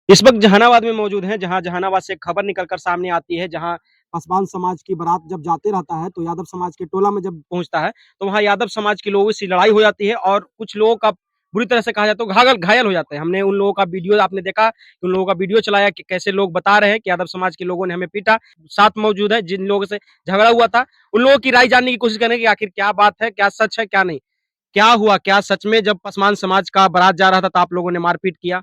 इस वक्त जहानाबाद में मौजूद हैं, जहां जहानाबाद से एक खबर निकलकर सामने आती है, जहां पासवान समाज की बारात जब जाते रहता है, तो यादव समाज के टोला में जब पहुंचता है, तो वहां यादव समाज के लोगों से लड़ाई हो जाती है और कुछ लोगों का बुरी तरह से कहा जाए तो घायल घायल हो जाते हैं। हमने उन लोगों का वीडियो आपने देखा, उन लोगों का वीडियो चलाया कि कैसे लोग बता रहे हैं कि यादव समाज के लोगों ने हमें पीटा। साथ मौजूद है जिन लोगों से झगड़ा हुआ था, उन लोगों की राय जानने की कोशिश करें कि आखिर क्या बात है, क्या सच है, क्या नहीं। क्या हुआ, क्या सच में जब पासवान समाज का बारात जा रहा था तो आप लोगों ने मारपीट किया?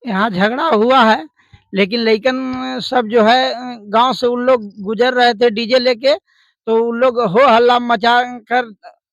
यहाँ झगड़ा हुआ है, लेकिन लइकन सब जो है गाँव से उन लोग गुज़र रहे थे डीजे लेके, तो उन लोग हो हल्ला मचा कर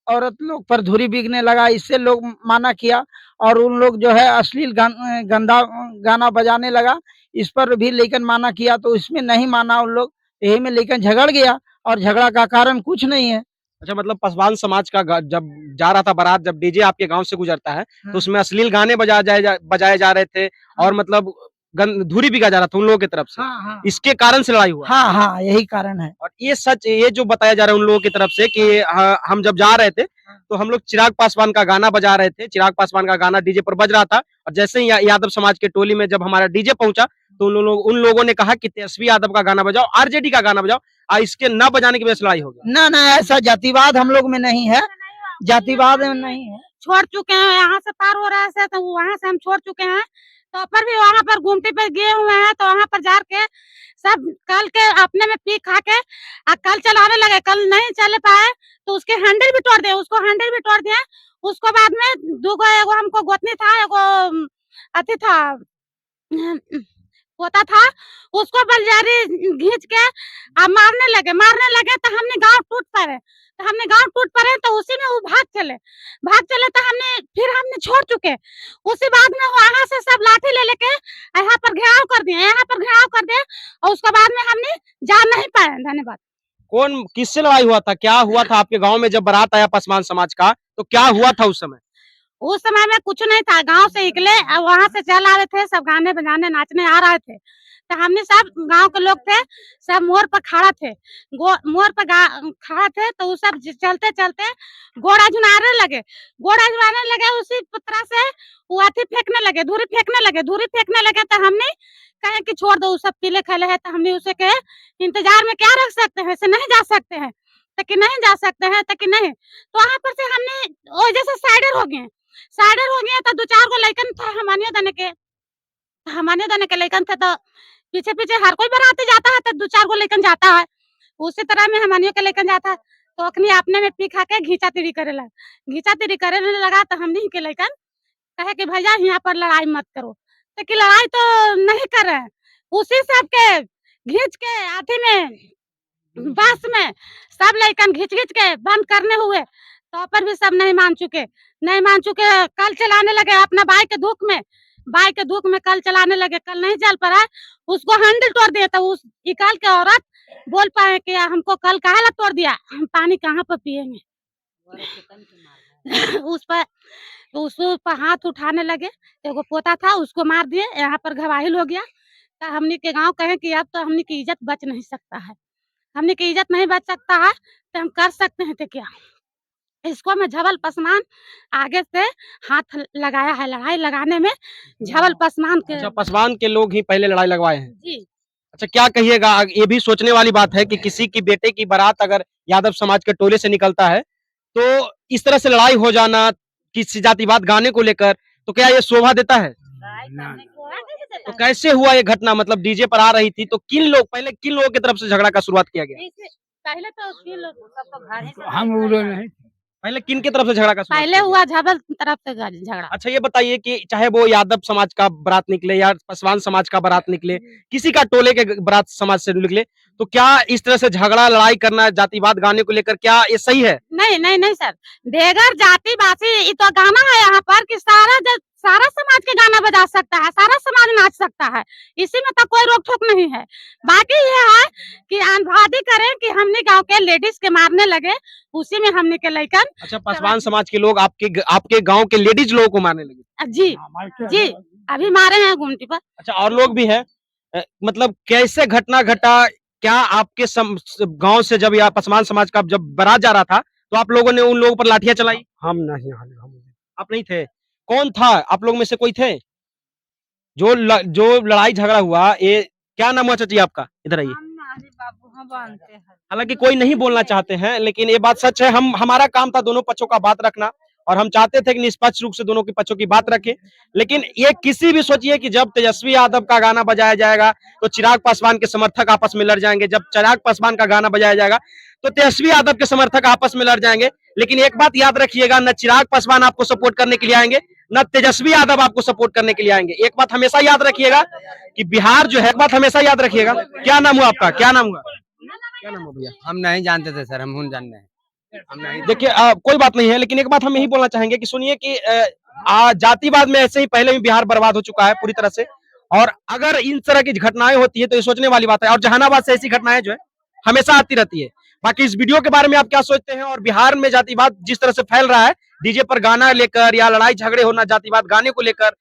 औरत लोग पर धुरी बिकने लगा, इससे लोग माना किया और उन लोग जो है अश्लील गंदा गाना बजाने लगा, इस पर भी लइकन माना किया, तो इसमें नहीं माना उन लोग, यही में लइकन झगड़ गया और झगड़ा का कारण कुछ नहीं है। अच्छा, मतलब पासवान समाज का जब जा रहा था बारात, जब डीजे आपके गांव से गुजरता है तो उसमें अश्लील गाने बजाए जा रहे थे और मतलब धूरी बिका जा रहा था उन लोगों की तरफ से। हाँ, हाँ। इसके कारण से लड़ाई हुआ। हाँ, हाँ, यही कारण है। और ये सच, ये जो बताया जा रहा है उन लोगों की तरफ से कि हम जब जा रहे थे तो हम लोग चिराग पासवान का गाना बजा रहे थे, चिराग पासवान का गाना डीजे पर बज रहा था और जैसे ही यादव समाज के टोली में जब हमारा डीजे पहुंचा तो उन लोगों ने कहा कि तेजस्वी यादव का गाना बजाओ, आरजेडी का गाना बजाओ, और इसके न बजाने की वजह से लड़ाई हो गया। ना, ना, ऐसा जातिवाद हम लोग में नहीं है, जातिवाद में नहीं है। छोड़ चुके हैं, यहाँ से पार हो रहा है तो वहाँ से हम छोड़ चुके हैं, तो पर भी वहाँ पर घूमते पे गए हुए हैं, तो वहाँ पर जाके सब कल के अपने में पी खा के कल चलाने लगे, कल नहीं चले पाए तो उसके हैंडल भी तोड़ दिए, उसको हैंडल भी तोड़ दिए। उसको बाद में एगो हमको गोतनी था, एगो अति था, पोता था, उसको बलजारी घींच के अब मारने लगे तो हमने गांव टूट पड़े तो उसी में वो भाग चले तो हमने छोड़ चुके। उसी बाद में वहां से सब लाठी ले लेके यहाँ पर घेराव कर दिए और उसके बाद में हमने जा नहीं पाए। धन्यवाद। कौन किससे लड़ाई हुआ था, क्या हुआ था आपके गांव में जब बारात आया पासवान समाज का, तो क्या हुआ था उस समय? उस समय में कुछ नहीं था, गांव से निकले और वहां से चल आ रहे थे, सब गाने बजाने नाचने आ रहे थे, तो हमने सब गांव के लोग थे, सब मोड़ पर खड़ा थे, मोड़ पर खड़ा थे, तो वो सब चलते चलते घोड़ा झुनाने लगे उसी तरह से वो अथी फेंकने लगे, धूरी फेंकने लगे तो हमने कहे कि छोड़ दो, सब पीले खले है, तो हमने उसे कहे इंतजार में क्या रख सकते हैं, ऐसे नहीं जा सकते हैं, तो कि नहीं जा सकते हैं, तो कि नहीं, तो वहां पर से हमने जैसे साइडर हो गए तो दो चार गो लइकन था हमारे दने के लइकन थे, तो पीछे पीछे हर कोई बराती जाता है तो दो चार गो लइकन जाता है, उसी तरह में हमानियों के लइकन जाता है, तो अखनी अपने में पी खा के घींचा तिरी करे लगा तो हमने के लइकन कहे कि भैया यहाँ पर लड़ाई मत करो, तो कि लड़ाई तो नहीं कर रहे हैं, उसी सब के घींच के आती में बस में सब लइकन घींच के बंद करने हुए, तो पर भी सब नहीं मान चुके, कल चलाने लगे अपना बाइक के धूप में कल चलाने लगे, कल नहीं चल पा रहा है, उसको हैंडल तोड़ दिया, तो उस निकाल के औरत बोल पाए कि हमको कल काहे ला तोड़ दिया, हम पानी कहाँ पर पिएंगे। उस पर हाथ उठाने लगे, एगो पोता था उसको मार दिए, यहाँ पर घवाहिल हो गया, तो हमने के गांव कहे कि अब तो हमने की इज्जत बच नहीं सकता है, तो हम कर सकते हैं तो क्या, इसको मैं झबल पसमान आगे से हाथ लगाया है, लड़ाई लगाने में झबल पसमान के। अच्छा, पासवान के लोग ही पहले लड़ाई लगवाए हैं। जी। अच्छा, क्या कहिएगा, ये भी सोचने वाली बात है कि किसी की बेटे की बारात अगर यादव समाज के टोले से निकलता है तो इस तरह से लड़ाई हो जाना किसी जातिवाद गाने को लेकर, तो क्या ये शोभा देता है? तो कैसे हुआ ये घटना, मतलब डीजे पर आ रही थी तो पहले किन लोगों की तरफ से झगड़ा का शुरुआत किया गया? पहले तो हम उड़े नहीं। पहले किन की तरफ से झगड़ा का शुरुआत पहले किया गया? हुआ झबल तरफ से झगड़ा। अच्छा, ये बताइए कि चाहे वो यादव समाज का बारात निकले या पासवान समाज का बारात निकले, किसी का टोले के बारात समाज से निकले, तो क्या इस तरह से झगड़ा लड़ाई करना जातिवाद गाने को लेकर क्या ये सही है? नहीं सर, बेगर जाति बासी ये तो गाना है यहाँ पर कि सारा समाज के गाना बजा सकता है, सारा समाज नाच सकता है, इसी में तो कोई रोक टोक नहीं है। बाकी ये है कि अनभादी करें कि हमने गांव के लेडीज के मारने लगे, उसी में हमने के लइकन। अच्छा, पासवान समाज के लोग आपके गांव के लेडीज लोगों को मारने लगे? जी, अभी मारे हैं गुमटी पर। अच्छा, और लोग भी हैं? मतलब कैसे घटना घटा, क्या आपके गांव से जब या पासवान समाज का जब बारात जा रहा था तो आप लोगों ने उन लोगों पर लाठियां चलाई? हम नहीं, आप नहीं थे? कौन था आप लोग में से, कोई थे? जो लड़ाई झगड़ा हुआ, ये क्या नाम हुआ चाची आपका? इधर आइए। हालांकि कोई नहीं बोलना चाहते हैं, लेकिन ये बात सच है। हमारा काम था दोनों पक्षों का बात रखना, और हम चाहते थे कि निष्पक्ष रूप से दोनों के पक्षों की बात रखें। लेकिन ये किसी भी सोचिए कि जब तेजस्वी यादव का गाना बजाया जाएगा तो चिराग पासवान के समर्थक आपस में लड़ जाएंगे, जब चिराग पासवान का गाना बजाया जाएगा तो तेजस्वी यादव के समर्थक आपस में लड़ जाएंगे। लेकिन एक बात याद रखिएगा, न चिराग पासवान आपको सपोर्ट करने के लिए आएंगे, न तेजस्वी यादव आपको सपोर्ट करने के लिए आएंगे। एक बात हमेशा याद रखिएगा कि बिहार जो है, एक बात हमेशा याद रखिएगा। क्या नाम हुआ आपका? क्या नाम हुआ? क्या नाम हुआ भैया? हम नहीं जानते थे सर, हम जान रहे हैं। हम नहीं देखिए कोई बात नहीं है, लेकिन एक बात हम यही बोलना चाहेंगे कि सुनिए कि जातिवाद में ऐसे ही पहले भी बिहार बर्बाद हो चुका है पूरी तरह से, और अगर इन तरह की घटनाएं होती है तो ये सोचने वाली बात है। और जहानाबाद से ऐसी घटनाएं जो है हमेशा आती रहती है। बाकी इस वीडियो के बारे में आप क्या सोचते हैं, और बिहार में जातिवाद जिस तरह से फैल रहा है डीजे पर गाना लेकर, या लड़ाई झगड़े होना जातिवाद गाने को लेकर।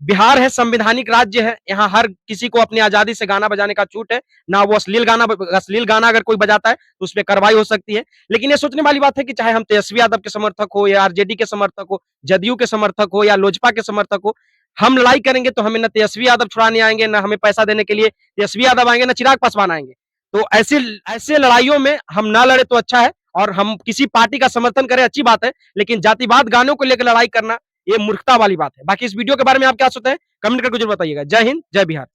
बिहार है संवैधानिक राज्य है, यहाँ हर किसी को अपनी आजादी से गाना बजाने का छूट है। ना वो अश्लील गाना अगर कोई बजाता है तो उस पर कार्रवाई हो सकती है। लेकिन ये सोचने वाली बात है कि चाहे हम तेजस्वी यादव के समर्थक हो, या आरजेडी के समर्थक हो, जदयू के समर्थक हो, या लोजपा के समर्थक हो, हम लड़ाई करेंगे तो हमें न तेजस्वी यादव छुड़ाने आएंगे, न हमें पैसा देने के लिए तेजस्वी यादव आएंगे, न चिराग पासवान आएंगे। तो ऐसे ऐसे लड़ाइयों में हम ना लड़े तो अच्छा है, और हम किसी पार्टी का समर्थन करें अच्छी बात है, लेकिन जातिवाद गानों को लेकर लड़ाई करना ये मूर्खता वाली बात है। बाकी इस वीडियो के बारे में आप क्या सोचते हैं कमेंट करके जरूर बताइएगा। जय हिंद, जय बिहार।